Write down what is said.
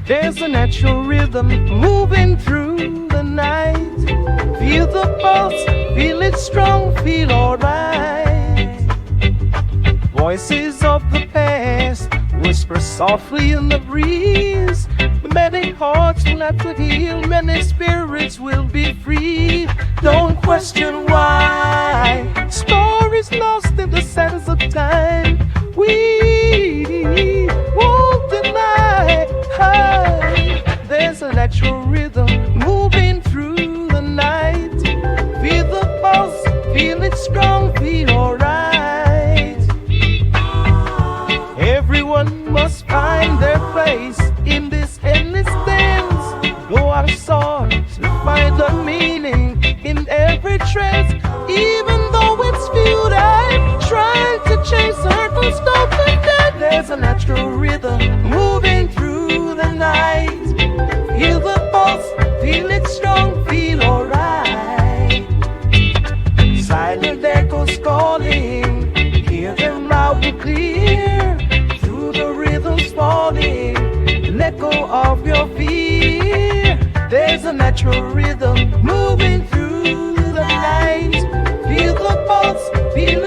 There's a natural rhythm moving through the night. Feel the pulse, feel it strong, feel alright. Voices of the past whisper softly in the breeze. Many hearts will have to heal, many spirits will be free. Don't question why. Stories lost in the sands of time. We won't deny. There's a natural rhythm moving through the night. Feel the pulse, feel it strong, feel alright. Everyone must find their place in this endless dance. Go out of sort to find the meaning in every trance. Even though it's futile, trying to chase circles, don't forget there's a natural rhythm moving through the night. Feel the pulse, feel it strong, feel alright. Silent echoes calling, hear them loud and clear. Through the rhythms falling, let go of your fear. There's a natural rhythm moving through the night. Feel the pulse, feel